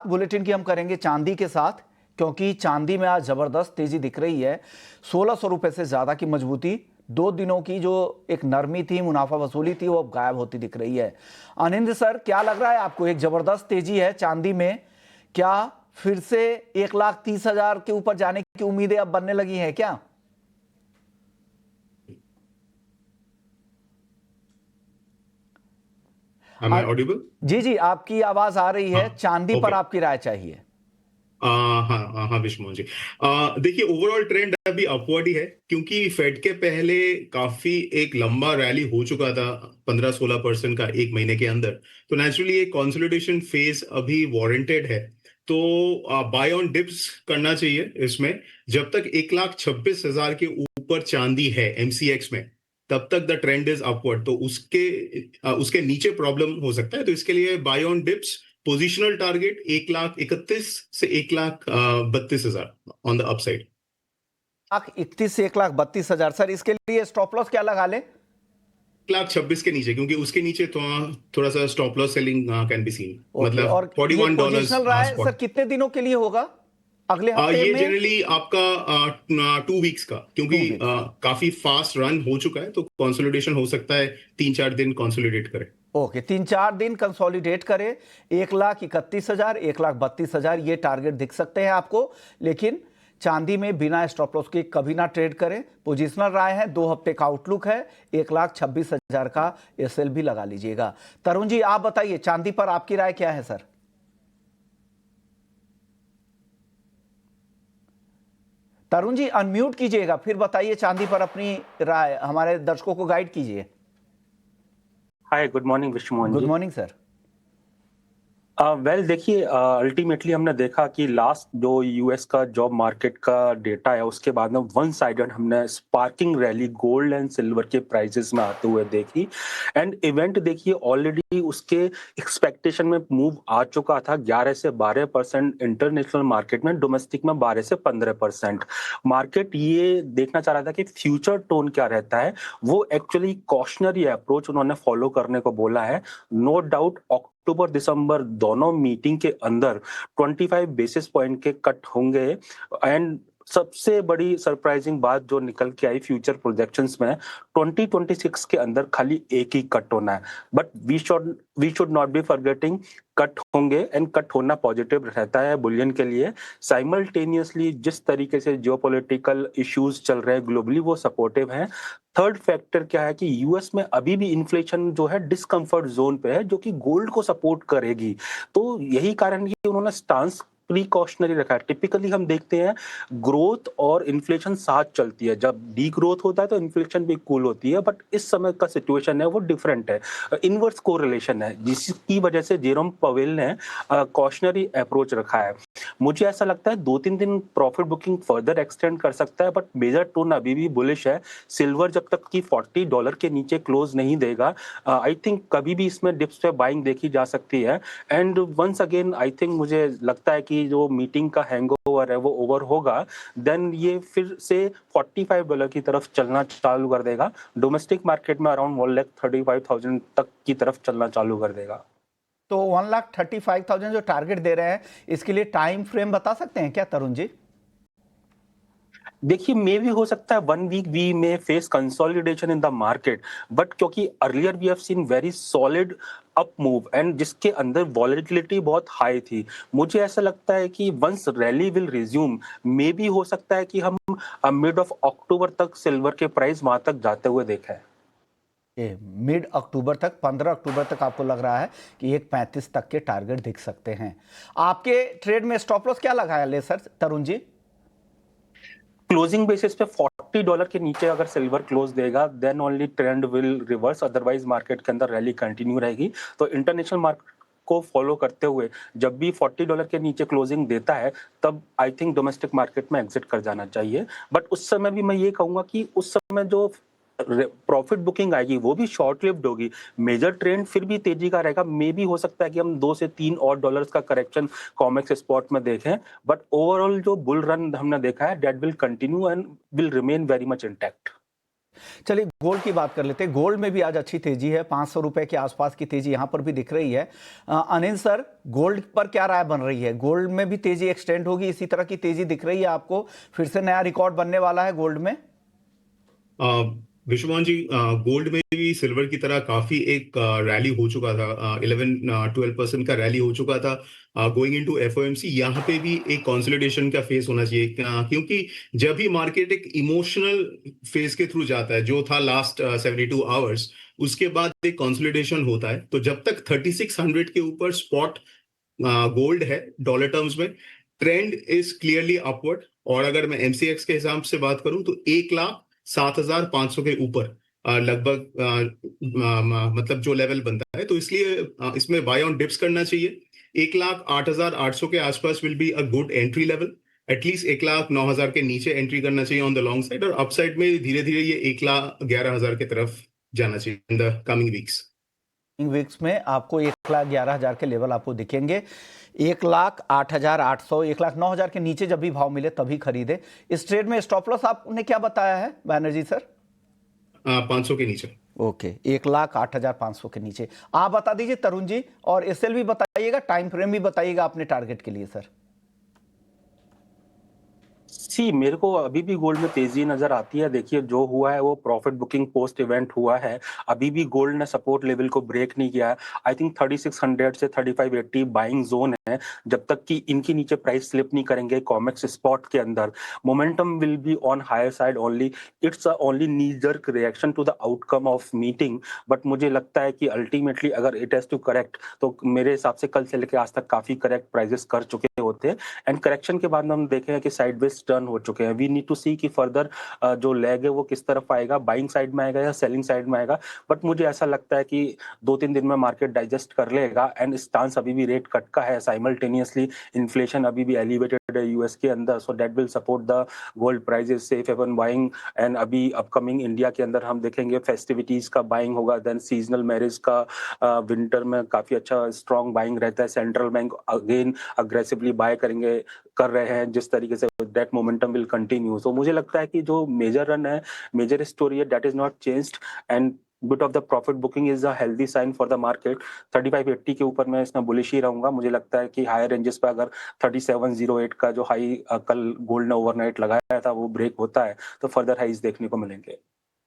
Bulletin की हम करेंगे चांदी के साथ, क्योंकि चांदी में आज जबरदस्त तेजी दिख रही है। 1600 रुपए से ज्यादा की मजबूती, 2 दिनों की जो एक नरमी थी, मुनाफा वसूली थी, वो अब गायब होती दिख रही है। अनिंद सर, क्या लग रहा है आपको? एक जबरदस्त तेजी है चांदी में, क्या फिर से 1,30,000 के ऊपर जाने की उम्मीदें अब बनने लगी हैं क्या? Am I audible? जी जी, आपकी आवाज आ रही है। हाँ, चांदी पर ओके। आपकी राय चाहिए। हाँ हाँ विष्णु जी। देखिए, ओवरऑल ट्रेंड अभी अपवर्ड ही है, क्योंकि फेड के पहले काफी एक लंबा रैली हो चुका था, 15-16% का एक महीने के अंदर। तो नेचुरली एक कंसोलिडेशन फेज अभी वारंटेड है। तो बाय ऑन डिप्स करना चाहिए इसमें। जब तक 1,26,000 के ऊपर चांदी है एमसीएक्स में, तब तक द ट्रेंड इज अपवर्ड। तो उसके नीचे प्रॉब्लम हो सकता है, तो इसके लिए buy on dips. Positional target 1,31,000 से 1,32,000 ऑन द अपसाइड। 1,31,000 से 1,32,000। सर, इसके लिए स्टॉप लॉस क्या लगा ले? 1,26,000 के नीचे, क्योंकि उसके नीचे तो थोड़ा सा stop loss selling can be seen. Okay, मतलब और ये $41 पोजिशनल रहा है सर, स्पॉट। कितने दिनों के लिए होगा? अगले हफ्ते ये में? जनरली आपका 2 वीक्स का, क्योंकि 2 वीक्स। काफी फास्ट रन हो चुका है, तो कंसोलिडेशन हो सकता है 3-4 दिन कंसोलिडेट करे। ओके, 3-4 दिन कंसोलिडेट करे। 1,31,000, 1,32,000 ये टारगेट दिख सकते हैं आपको। लेकिन चांदी में बिना स्टॉप लॉस के कभी ना ट्रेड करें। पोजिशनल राय है, 2 हफ्ते का आउटलुक है, 1,26,000 का एसएल भी लगा लीजिएगा। तरुण जी, आप बताइए, चांदी पर आपकी राय क्या है सर? तरुण जी, अनम्यूट कीजिएगा, फिर बताइए चांदी पर अपनी राय, हमारे दर्शकों को गाइड कीजिए। Hi, good morning Vishnu Mohan Goud ji. Morning sir. Well देखिए, अल्टीमेटली हमने देखा कि लास्ट जो यूएस का जॉब मार्केट का डेटा है, उसके बाद में वन साइडेड हमने sparking rally gold and silver के प्राइसेस में आते हुए देखी। एंड इवेंट देखिए, ऑलरेडी उसके एक्सपेक्टेशन में मूव आ चुका था। 11 से 12% इंटरनेशनल मार्केट में, डोमेस्टिक में 12 से 15%। मार्केट ये देखना चाह रहा था कि फ्यूचर टोन क्या रहता है। वो एक्चुअली कॉशनरी अप्रोच उन्होंने फॉलो करने को बोला है। नो डाउट अक्टूबर दिसंबर दोनों मीटिंग के अंदर 25 बेसिस पॉइंट के कट होंगे। एंड सबसे बड़ी सरप्राइजिंग बात जो निकल के आई फ्यूचर प्रोजेक्शंस में, 2026 के अंदर खाली एक ही कट होना है। But we should not be forgetting, cut होंगे एंड कट होना पॉजिटिव रहता है बुलियन के लिए। साइमल्टेनियसली जिस तरीके से जियोपॉलिटिकल इश्यूज चल रहे हैं ग्लोबली, वो सपोर्टिव हैं। थर्ड फैक्टर क्या है कि यूएस में अभी भी इन्फ्लेशन जो है डिस्कंफर्ट जोन पे है, जो कि गोल्ड को सपोर्ट करेगी। तो यही कारण है कि उन्होंने स्टांस प्रिकॉशनरी रखा है। टिपिकली हम देखते हैं ग्रोथ और इन्फ्लेशन साथ चलती है। जब डी ग्रोथ होता है तो इन्फ्लेशन भी कूल होती है, बट इस समय का सिचुएशन है वो डिफरेंट है। इनवर्स कोरिलेशन है, जिसकी वजह से जेरोम पवेल ने कॉशनरी अप्रोच रखा है। मुझे ऐसा लगता है 2-3 दिन प्रॉफिट बुकिंग फर्दर एक्सटेंड कर सकता है, बट मेजर टोन अभी भी बुलिश है। सिल्वर जब तक कि $40 के नीचे क्लोज नहीं देगा, आई थिंक कभी भी इसमें डिप्स पे बाइंग देखी जा सकती है। And once again I think मुझे लगता है कि जो मीटिंग का हैंगओवर है वो ओवर होगा, देन ये फिर से $45 की तरफ चलना चालू कर देगा। डोमेस्टिक मार्केट में अराउंड 1,35,000 तक की तरफ चलना चालू कर देगा। तो 1,35,000 जो टारगेट दे रहे हैं, इसके लिए टाइम फ्रेम बता सकते हैं क्या तरुण जी? देखिए, मे भी हो सकता है 1 week we may face consolidation in the market, but क्योंकि earlier we have seen very solid up move and जिसके अंदर वॉलेटिलिटी बहुत हाई थी। मुझे ऐसा लगता है कि वंस रैली विल रिज्यूम, मे भी हो सकता है कि हम मिड ऑफ अक्टूबर तक सिल्वर के प्राइस वहां तक जाते हुए देखें। मिड अक्टूबर तक, 15 अक्टूबर तक आपको लग रहा है कि 1,35 तक के टारगेट दिख सकते हैं। आपके ट्रेड में स्टॉप लॉस क्या लगाया ले sir Tarun ji? Closing basis पे $40 के नीचे अगर सिल्वर क्लोज देगा, then only trend will reverse, otherwise market के अंदर रैली कंटिन्यू रहेगी। तो इंटरनेशनल मार्केट को फॉलो करते हुए जब भी $40 के नीचे क्लोजिंग देता है, तब आई थिंक डोमेस्टिक मार्केट में एग्जिट कर जाना चाहिए। बट उस समय भी मैं ये कहूंगा कि उस समय जो प्रॉफिट बुकिंग आएगी वो भी शॉर्ट लिव्ड होगी। मेजर ट्रेंड फिर भी तेजी का रहेगा। मे भी हो सकता है कि हम 2 से 3 और डॉलर्स का करेक्शन कॉमेक्स स्पॉट में देखें, बट ओवरऑल जो बुल रन हमने देखा है, that will continue and will remain very much intact. चलिए गोल्ड की बात कर लेते हैं। गोल्ड में भी आज अच्छी तेजी है, 500 रुपए के आसपास की तेजी यहां पर भी दिख रही है। अनिल सर, गोल्ड पर क्या राय बन रही है? गोल्ड में भी तेजी एक्सटेंड होगी, इसी तरह की तेजी दिख रही है आपको? फिर से नया रिकॉर्ड बनने वाला है गोल्ड में? विश्वमान जी, गोल्ड में भी सिल्वर की तरह काफी एक रैली हो चुका था, 11-12% का रैली हो चुका था गोइंग इनटू एफओएमसी। यहाँ पे भी एक कंसोलिडेशन का फेस होना चाहिए, क्योंकि जब भी मार्केट एक इमोशनल फेज के थ्रू जाता है, जो था लास्ट 72 आवर्स, उसके बाद एक कंसोलिडेशन होता है। तो जब तक 3600 के ऊपर स्पॉट गोल्ड है डॉलर टर्म्स में, ट्रेंड इज क्लियरली अपवर्ड। और अगर मैं एमसीएक्स के हिसाब से बात करूं तो 1,07,500 के ऊपर लगभग मतलब जो लेवल बनता है, तो इसलिए इसमें बाय ऑन डिप्स करना चाहिए। 1,08,800 के आसपास will be a good entry level. At least 1,09,000 के नीचे एंट्री करना चाहिए ऑन द लॉन्ग साइड, और अपसाइड में धीरे धीरे ये 1,11,000 की तरफ जाना चाहिए in the coming weeks. Weeks में आपको 1,11,000 के लेवल आपको दिखेंगे। 1,08,800, 1,09,000 के नीचे जब भी भाव मिले तभी खरीदे। इस ट्रेड में स्टॉप लॉस आपने क्या बताया है बैनर्जी सर? 500 के नीचे। ओके, 1,08,500 के नीचे। आप बता दीजिए तरुण जी, और एसएल भी बताइएगा, टाइम फ्रेम भी बताइएगा अपने टारगेट के लिए सर। मेरे को अभी भी गोल्ड में तेजी नजर आती है। देखिए जो हुआ है वो प्रॉफिट बुकिंग पोस्ट इवेंट हुआ है, अभी भी गोल्ड ने सपोर्ट लेवल को ब्रेक नहीं किया है। आई थिंक 3600 से 3580 बाइंग जोन है। जब तक कि इनके नीचे प्राइस स्लिप नहीं करेंगे कॉमेक्स स्पॉट के अंदर, momentum will be on higher side only. It's only knee jerk reaction to the outcome of meeting, but मुझे लगता है कि अल्टीमेटली अगर इट हैज टू करेक्ट, तो मेरे हिसाब से कल से लेकर आज तक काफी करेक्ट प्राइजेस कर चुके होते हैं। एंड करेक्शन के बाद हम देखें कि साइडवेज टर्न हो चुके हैं। वी नीड टू सी कि फर्दर जो लेग है वो किस तरफ आएगा, बाइंग साइड में आएगा या सेलिंग साइड में आएगा। बट मुझे ऐसा लगता है कि 2-3 दिन में मार्केट डाइजेस्ट कर लेगा। एंड स्टांस अभी भी रेट कट का है, साइमल्टेनियसली इन्फ्लेशन अभी भी एलिवेटेड है यूएस के अंदर, so that will support the gold prices safe haven buying. And अभी अपकमिंग इंडिया के अंदर हम देखेंगे फेस्टिविटीज का बाइंग होगा, देन सीजनल मैरिज का विंटर में काफी अच्छा स्ट्रॉन्ग बाइंग रहता है। Central bank again aggressively buy कर रहे हैं, जिस तरीके से that momentum will continue. So मुझे लगता है कि जो मेजर रन है, मेजर स्टोरी है, that is not changed. And bit of the profit booking is a healthy sign for the market। 3580 के ऊपर मैं इसमें बुलिश ही रहूंगा। मुझे लगता है कि हायर रेंजेस पे अगर 3708 का जो हाई कल गोल्ड ने ओवरनाइट लगाया था वो ब्रेक होता है तो फर्दर हाईज देखने को मिलेंगे।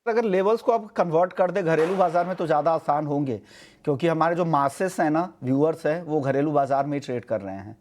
अगर लेवल्स को आप कन्वर्ट कर दे घरेलू बाजार में तो ज़्यादा आसान होंगे, क्योंकि हमारे जो मासेस हैं ना, व्यूअर्स हैं, वो घरेलू बाजार में ही ट्रेड कर रहे हैं।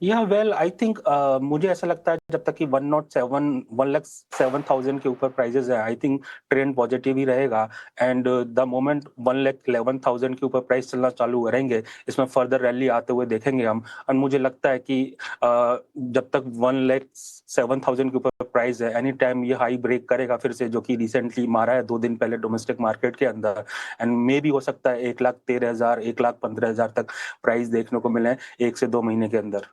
आई थिंक मुझे ऐसा लगता है जब तक कि 1,07,000 के ऊपर प्राइजेस है, आई थिंक ट्रेंड पॉजिटिव ही रहेगा। एंड द मोमेंट 1,11,000 के ऊपर प्राइस चलना चालू करेंगे, इसमें फर्दर रैली आते हुए देखेंगे हम। और मुझे लगता है कि जब तक 1,07,000 के ऊपर प्राइस है, एनी टाइम ये हाई ब्रेक करेगा फिर से, जो कि रिसेंटली मारा है 2 दिन पहले डोमेस्टिक मार्केट के अंदर। एंड मे भी हो सकता है 1,13,000 1,15,000 तक प्राइस देखने को मिले 1 से 2 महीने के अंदर।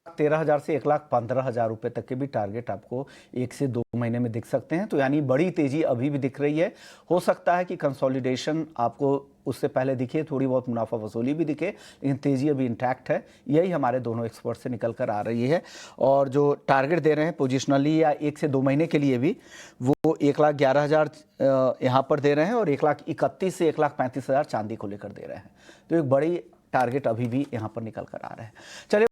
13,000 से 1,15,000 रुपए तक के भी टारगेट आपको 1 से 2 महीने में दिख सकते हैं। तो यानी बड़ी तेजी अभी भी दिख रही है। हो सकता है कि कंसोलिडेशन आपको उससे पहले दिखे, थोड़ी बहुत मुनाफा वसूली भी दिखे, लेकिन तेजी अभी इंटैक्ट है। यही हमारे दोनों एक्सपर्ट से निकल कर आ रही है। और जो टारगेट दे रहे हैं पोजिशनली या 1 से 2 महीने के लिए भी, वो 1,11,000 यहाँ पर दे रहे हैं, और 1,31,000 से 1,35,000 चांदी को लेकर दे रहे हैं। तो एक बड़ी टारगेट अभी भी यहाँ पर निकल कर आ रहे हैं। चलिए